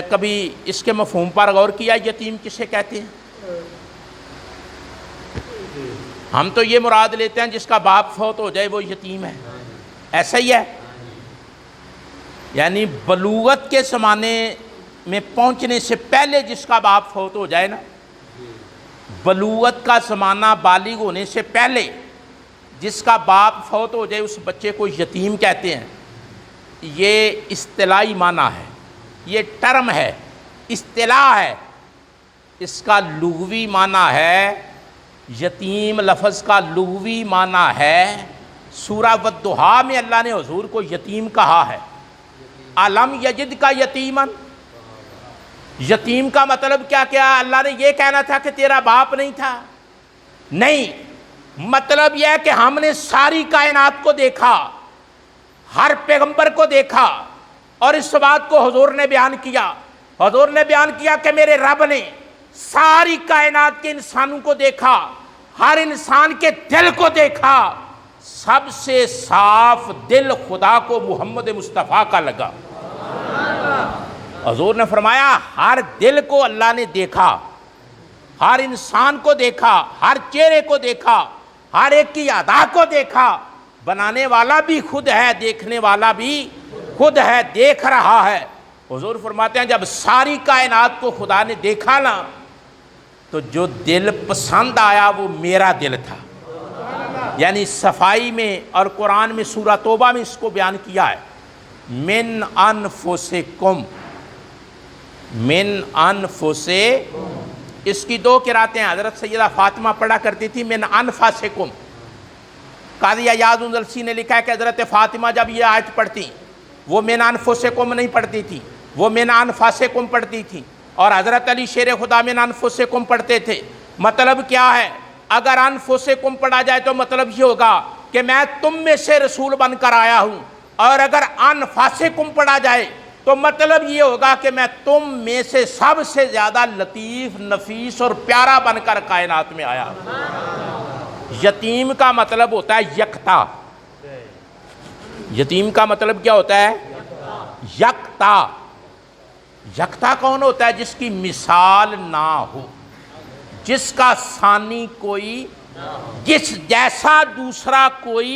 کبھی اس کے مفہوم پر غور کیا؟ یتیم کسے کہتے ہیں؟ ہم تو یہ مراد لیتے ہیں جس کا باپ فوت ہو جائے وہ یتیم ہے، ایسا ہی ہے؟ یعنی بلوغت کے زمانے میں پہنچنے سے پہلے جس کا باپ فوت ہو جائے نا، بلوغت کا زمانہ بالغ ہونے سے پہلے جس کا باپ فوت ہو جائے اس بچے کو یتیم کہتے ہیں۔ یہ اصطلاحی معنی ہے، یہ ٹرم ہے، اصطلاح ہے، اس کا لغوی معنی ہے، یتیم لفظ کا لغوی معنی ہے، سورہ والضحیٰ میں اللہ نے حضور کو یتیم کہا ہے۔ علم یجد کا یتیمن، یتیم کا مطلب کیا کیا؟ اللہ نے یہ کہنا تھا کہ تیرا باپ نہیں تھا؟ نہیں، مطلب یہ ہے کہ ہم نے ساری کائنات کو دیکھا، ہر پیغمبر کو دیکھا، اور اس بات کو حضور نے بیان کیا۔ حضور نے بیان کیا کہ میرے رب نے ساری کائنات کے انسانوں کو دیکھا، ہر انسان کے دل کو دیکھا، سب سے صاف دل خدا کو محمد مصطفیٰ کا لگا۔ حضور نے فرمایا ہر دل کو اللہ نے دیکھا، ہر انسان کو دیکھا، ہر چہرے کو دیکھا، ہر ایک کی ادا کو دیکھا، بنانے والا بھی خود ہے، دیکھنے والا بھی خود ہے، دیکھ رہا ہے۔ حضور فرماتے ہیں جب ساری کائنات کو خدا نے دیکھا نا تو جو دل پسند آیا وہ میرا دل تھا۔ یعنی صفائی میں اور قرآن میں سورہ توبہ میں اس کو بیان کیا ہے، من انفسکم، من انفسکم۔ اس کی دو قراتیں حضرت سیدہ فاطمہ پڑھا کرتی تھی، من انفسکم۔ قاضی ایاز اندلسی نے لکھا ہے کہ حضرت فاطمہ جب یہ آیت پڑھتی وہ من انفسکم نہیں پڑھتی تھی، وہ من انفسکم پڑھتی تھی، اور حضرت علی شیر خدا من انفسکم پڑھتے تھے۔ مطلب کیا ہے؟ اگر انفسکم پڑھا جائے تو مطلب یہ ہوگا کہ میں تم میں سے رسول بن کر آیا ہوں، اور اگر انفسکم پڑھا جائے تو مطلب یہ ہوگا کہ میں تم میں سے سب سے زیادہ لطیف، نفیس اور پیارا بن کر کائنات میں آیا ہوں۔ یتیم کا مطلب ہوتا ہے یکتا۔ یتیم کا مطلب کیا ہوتا ہے؟ یکتا۔ یکتا کون ہوتا ہے؟ جس کی مثال نہ ہو، جس کا ثانی کوئی، جس جیسا دوسرا کوئی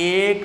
1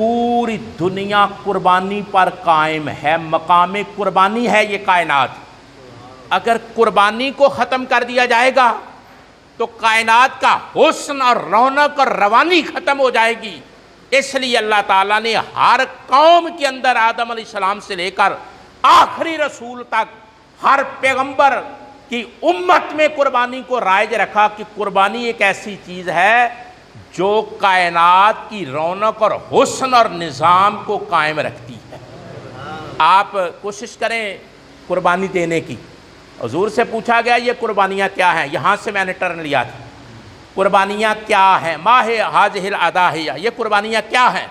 پوری دنیا قربانی پر قائم ہے، مقام قربانی ہے یہ کائنات۔ اگر قربانی کو ختم کر دیا جائے گا تو کائنات کا حسن اور رونق اور روانی ختم ہو جائے گی۔ اس لیے اللہ تعالیٰ نے ہر قوم کے اندر آدم علیہ السلام سے لے کر آخری رسول تک ہر پیغمبر کی امت میں قربانی کو رائج رکھا کہ قربانی ایک ایسی چیز ہے جو کائنات کی رونق اور حسن اور نظام کو قائم رکھتی ہے۔ آپ کوشش کریں قربانی دینے کی۔ حضور سے پوچھا گیا یہ قربانیاں کیا ہیں، یہاں سے میں نے ٹرن لیا تھا، قربانیاں کیا ہیں، ماہ ہاذہ الاضاحیہ، یہ قربانیاں کیا ہیں؟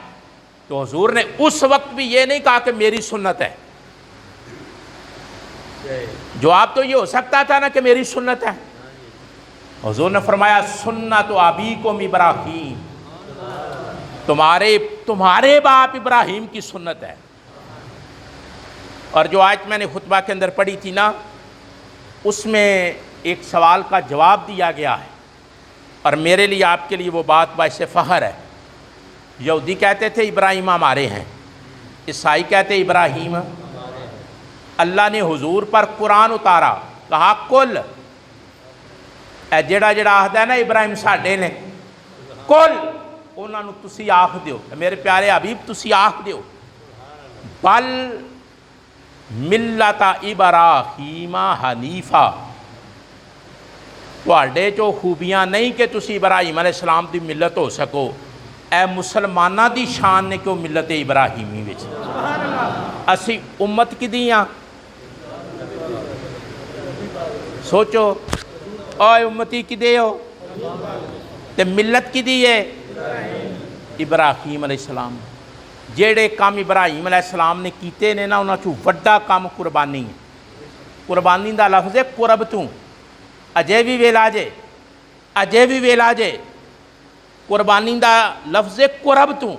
تو حضور نے اس وقت بھی یہ نہیں کہا کہ میری سنت ہے۔ جواب تو یہ ہو سکتا تھا نا کہ میری سنت ہے۔ حضور نے فرمایا سنت ابیکم ابراہیم، تمہارے باپ ابراہیم کی سنت ہے۔ اور جو آیت میں نے خطبہ کے اندر پڑھی تھی نا، اس میں ایک سوال کا جواب دیا گیا ہے، اور میرے لیے آپ کے لیے وہ بات باعث فخر ہے۔ یہودی کہتے تھے ابراہیم ہمارے ہیں، عیسائی کہتے ابراہیم۔ اللہ نے حضور پر قرآن اتارا، کہا کل اے جڑا جڑا آخدا ہے نا ابراہیم ساڈے نے، کل انہاں نوں تسی آکھ دیو، میرے پیارے حبیب تسی آکھ دیو، بل ملت ابراہیم حنیفہ، تواڈے چو خوبیاں نہیں کہ تسی ابراہیم علیہ السلام دی ملت ہو سکو، اے مسلمانہ دی شان نے کہ وہ ملت ابراہیمی وچ اسی امت کی دیاں۔ سوچو اوے امتی کی دے ہو تے ملت کی دی ہے ابراہیم علیہ السلام۔ جیڑے کام ابراہیم علیہ السلام نے کیتے نے نا انہاں چوں وڈا کام قربانی ہے۔ قربانی دا لفظ ہے قرب تو، اجے بھی ویلا جے، اجے بھی ویلا جے، قربانی دا لفظ ہے قرب تو۔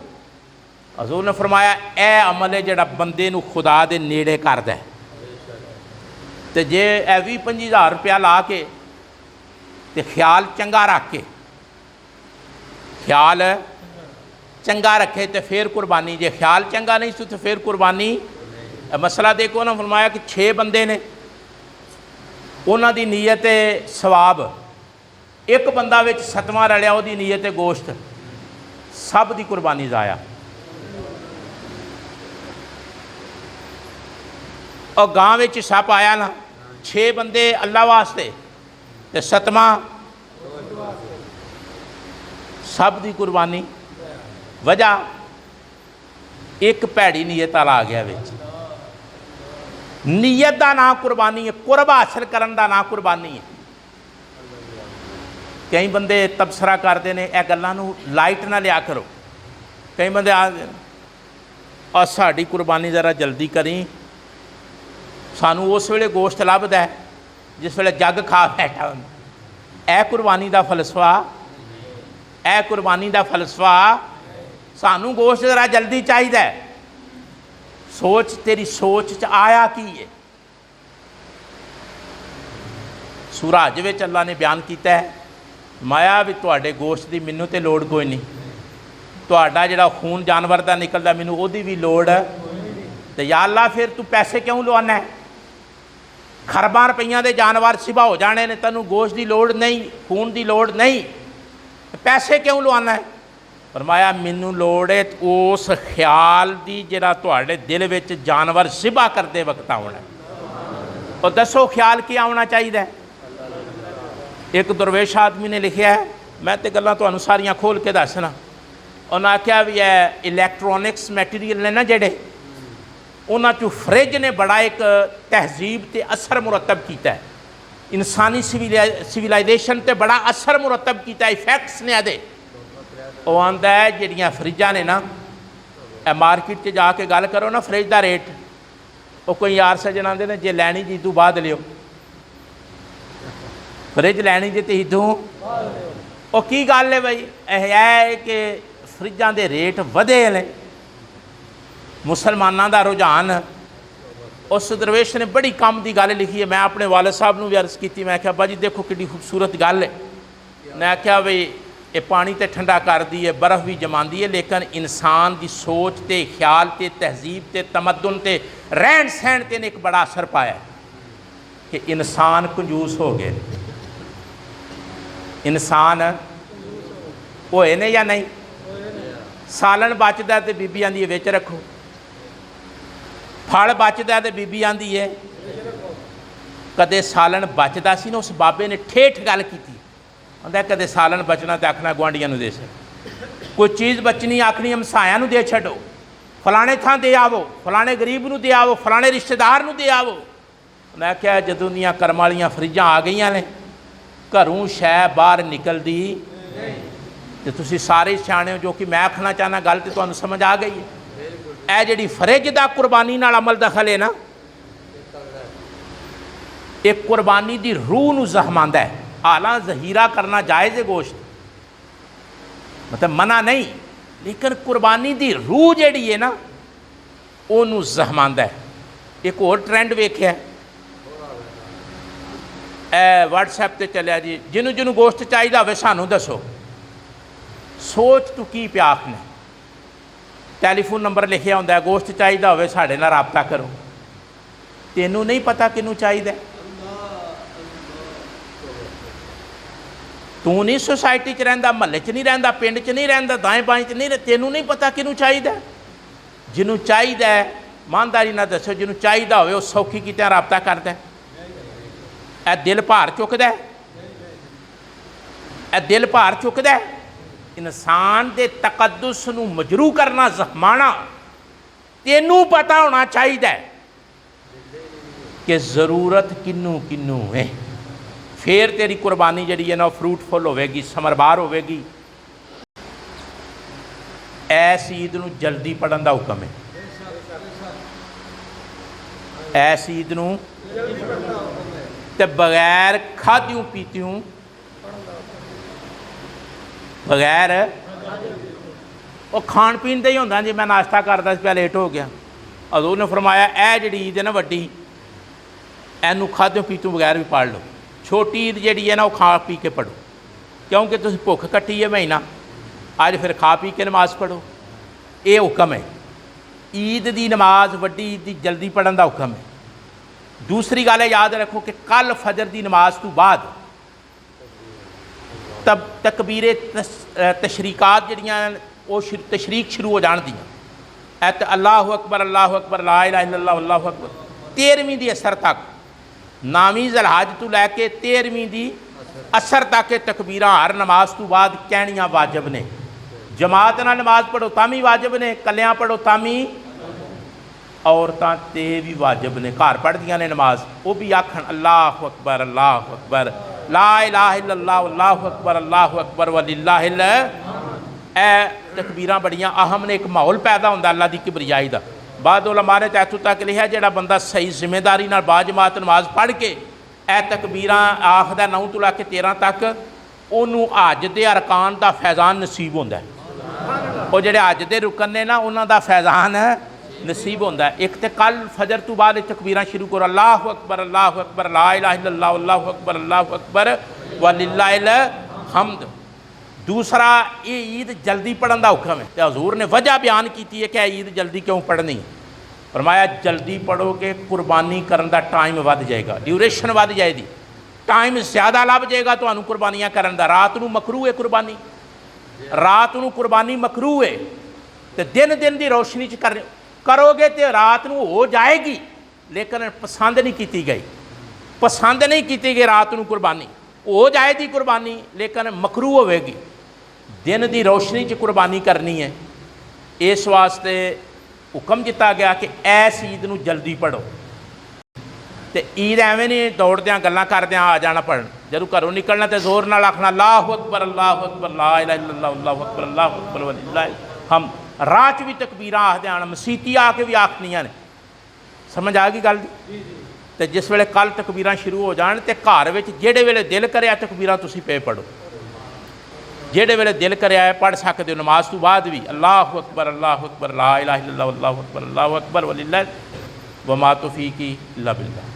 حضور نے فرمایا اے عمل ہے جڑا بندے نو خدا دے نیڑے کر دے، تے جے اے 20-25 روپیہ لا کے تے خیال چنگا رکھ کے، خیال چنگا رکھے تے پھر قربانی، جے خیال چنگا نہیں تو پھر قربانی۔ مسئلہ دیکھو نا، فرمایا کہ 6 بندے نے، انہاں دی نیت ثواب، ایک بندہ وچ 7واں رلیا وہ دی نیت گوشت، سب دی قربانی ضائع۔ اور گاں وچ سپ آیا نا، 6 بندے اللہ واسطے تے 7واں سب دی قربانی۔ وجہ ایک پیڑی نیت والا آ گیا وچ، نیت دا نام قربانی ہے، قرب حاصل کرن دا نام قربانی ہے۔ کئی بندے تبصرہ کرتے ہیں اے گلاں نوں لائٹ نہ لیا کرو، کئی بندے آخدے اور ساڈی قربانی ذرا جلدی کریں، سانوں اس ویلے گوشت لبھدا ہے جس ویلے جگ کھا بیٹھا ہوندا۔ اے قربانی دا فلسفہ، اے قربانی دا فلسفہ، سانوں گوشت ذرا جلدی چاہیے۔ سوچ تیری سوچ چ آیا کی ہے؟ سورہ حج وچ اللہ نے بیان کیتا ہے، مایا بھی تواڈے گوشت دی مینوں تے لوڑ کوئی نہیں، تواڈا جڑا خون جانور دا نکلدا مینوں او دی بھی لوڑ ہے، تے یا اللہ پھر تو پیسے کیوں لوانا ہے؟ خرباں روپیاں دے جانور سبا ہو جانے نے، تینوں گوشت دی لوڑ نہیں، خون دی لوڑ نہیں، پیسے کیوں لوانا ہے؟ فرمایا مینوں لوڑ ہے اس خیال دی جڑا تواڈے دل وچ جانور سبا کرتے وقت آنا ہے۔ اور دسو خیال کیا ہونا چاہیے؟ ایک درویش آدمی نے لکھیا ہے، میں تے گلاں تانوں ساریاں کھول کے دسنا، انہاں آکھیا بھی ہے الیکٹرونکس میٹیریل نے نا جڑے، انہاں چوں فریج نے بڑا ایک تہذیب تے اثر مرتب کیتا ہے، انسانی سویلائزیشن تے بڑا اثر مرتب کیتا ہے، ایفیکٹس نے آدھے۔ وہ آندا ہے جڑیاں فریجاں نے نا، اے مارکیٹ چ جا کے گل کرو نا فریج دا ریٹ، وہ کوئی یار سجن آندے نے جے لینی جی تو بعد لیو، فریج لینی جی تے ہدوں، وہ کی گل ہے بھائی؟ ہے کہ فریجاں دے ریٹ ودے نے، مسلماناں دا رجحان۔ اس درویش نے بڑی کام دی گل لکھی ہے، میں اپنے والد صاحب نوں بھی عرض کیتی، میں کہا ابا جی دیکھو کڈی خوبصورت گل ہے، میں کہا بھئی یہ پانی تے ٹھنڈا کردی ہے، برف بھی جماندی ہے، لیکن انسان دی سوچ تے خیال تے تہذیب تے تمدن تے رہن سہن تے نے ایک بڑا اثر پایا ہے کہ انسان کنجوس ہو گئے، انسان ہوئے نے یا نہیں؟ سالن بچتا ہے تو بیبی آندی ہے وچ رکھو، پھل بچتا ہے تو بیبی آندی ہے کدے سالن بچتا سی نا، اس بابے نے ٹھیٹھ گل کی آندا کدے سالن بچنا تو آکھنا گوانڈیاں نو دے چھڈو، کوئی چیز بچنی آکھنی ہمسایاں نو دے چھڈو، فلانے تھان دے آو، فلانے غریب نو دے آو، فلانے رشتہ دار نو دے آو۔ میں کہا جدوں دیاں کرم والیاں فریجاں آ گئیاں نے، گھروں شے باہر نکلدی تو تسی سارے سیانے ہو، جو کہ میں آکھنا چاہنا گل تے تانوں سمجھ آ گئی ہے۔ اے جڑی فرج دا قربانی نال عمل دخل ہے نا، ایک قربانی دی روح نو زخماندا ہے۔ حالاں ذخیرہ کرنا جائز ہے گوشت، مطلب منع نہیں، لیکن قربانی دی روح جیڑی ہے نا اونوں زخماندا ہے۔ ایک اور ٹرینڈ ویکھیا اے واٹس ایپ تے چلیا جی، جنوں جنوں گوشت چاہیے ہوئے سانوں دسو، سوچ تو کی پیا آکھنا، ٹیلی فون نمبر لکھیا ہوندا ہے، گوشت چاہیے ہوئے ساڈے نال رابطہ کرو، تینوں نہیں پتہ کنوں چاہیے، تو نہیں سوسائٹی چ رہندا، محلے چ نہیں رہندا، پنڈ چ نہیں رہندا، دائیں بائیں چ نہیں رہندا، تینوں نہیں پتہ کنوں چاہیے، جنوں چاہیے ایمانداری نہ دسو، جنوں چاہیے ہوئے وہ سوکھی کیتے رابطہ کردا ہے، اے دل بھار چکدا ہے، اے دل بھار چکدا ہے۔ انسان دے تقدس نو مجروح کرنا، زخمانا، تینوں پتہ ہونا چاہیے کہ ضرورت کنوں کنوں ہے، پھر تیری قربانی جڑی ہے نا فروٹفل ہوئے گی، ثمربار ہوئے گی۔ ایس عید نو جلدی پڑھن دا حکم ہے، ایس عید نو تے بغیر کھادیوں پیتیوں، بغیر وہ کھان پین دے ہی ہوندا جی میں ناشتہ کردا سی پہ لیٹ ہو گیا، حضور نے فرمایا اے جڑی عید ہے نا وڈی، اینو کھادیوں پیتوں بغیر بھی پڑھ لو، چھوٹی عید جڑی ہے نا وہ کھا پی کے پڑھو، کیونکہ تسی بھوک کٹی ہے مہینہ، اج پھر کھا پی کے نماز پڑھو، یہ حکم ہے۔ عید دی نماز وڈی عید دی جلدی پڑھن دا حکم ہے۔ دوسری گل ہے یاد رکھو کہ کل فجر دی نماز تو بعد تب تکبیر تشریقات جڑیاں وہ تشریق شروع ہو جان دیاں، اے اللہ اکبر لا الہ الا اللہ اللہ اکبر 13ویں دی اثر تک، 9ویں ذی الحج تو لے کے 13ویں دی اثر تک تکبیراں ہر نماز تو بعد کہنیاں واجب نے، جماعت نال نماز پڑھو تامی واجب نے، کلیاں پڑھو تامی، عورتاں تے بھی واجب نے، گھر پڑھ دیاں نے نماز وہ بھی آکھن اللہ اکبر لا الہ الا اللہ اللہ اکبر وللہ الحمد۔ اے تکبیراں بڑیاں اہم نے، ایک ماحول پیدا ہوندا اللہ دی کبریائی دا۔ بعد علماء نے اتوں تک لکھا جڑا بندہ صحیح ذمہ داری نال با جماعت نماز پڑھ کے اے تکبیراں آکھدا 9 تو لے کے 13 تک، انہوں حج دے ارکان دا فیضان نصیب ہوندا ہے، وہ جڑے حج دے رکن نے نا انہاں دا فیضان نصیب ہوندا ہے۔ ایک تے کل فجر تو بعد تکبیراں شروع کرو، اللہ اکبر لا الہ الا اللہ اللہ اکبر وللہ الحمد۔ دوسرا یہ عید جلدی پڑھن دا حکم ہے، تے حضور نے وجہ بیان کیتی ہے کہ عید جلدی کیوں پڑھنی، فرمایا جلدی پڑھو کہ قربانی کرن دا ٹائم ود جائے گا، ڈیوریشن ود جائے دی، ٹائم زیادہ لب جائے گا تانوں قربانیاں کرن دا۔ رات نو مکروہ ہے قربانی، رات نو قربانی مکروہ ہے، تے دن دی روشنی چ کرو گے تے رات نو ہو جائے گی، لیکن پسند نہیں کیتی گئی، پسند نہیں کیتی گئی رات نو قربانی، ہو جائے دی قربانی لیکن مکروہ ہوئے گی، دن دی روشنی چ قربانی کرنی ہے۔ اس واسطے حکم دتا گیا کہ ایس عید نو جلدی پڑھو، تے عید ایویں نہیں دوڑدیاں گلاں کردیاں آ جانا پڑھن، جدوں گھروں نکلنا تے زور نال آکھنا اللہ اکبر لا الہ الا اللہ اکبر وللہ الحمد۔ راہ چ بھی تکبیراں آکھ دیاں، مسیتی آ کے بھی آکھنیاں نے، سمجھ آ گئی گل دی؟ تے جس ویلے کل تکبیراں شروع ہو جان تے گھر وچ جہڑے ویلے دل کریا تکبیراں تسی پے پڑھو، جہڑے ویلے دل کریا ہے پڑھ سکتے ہو، نماز تو بعد بھی اللہ اکبر لا الہ الا اللہ اللہ اکبر وللہ وما توفیقی الا باللہ۔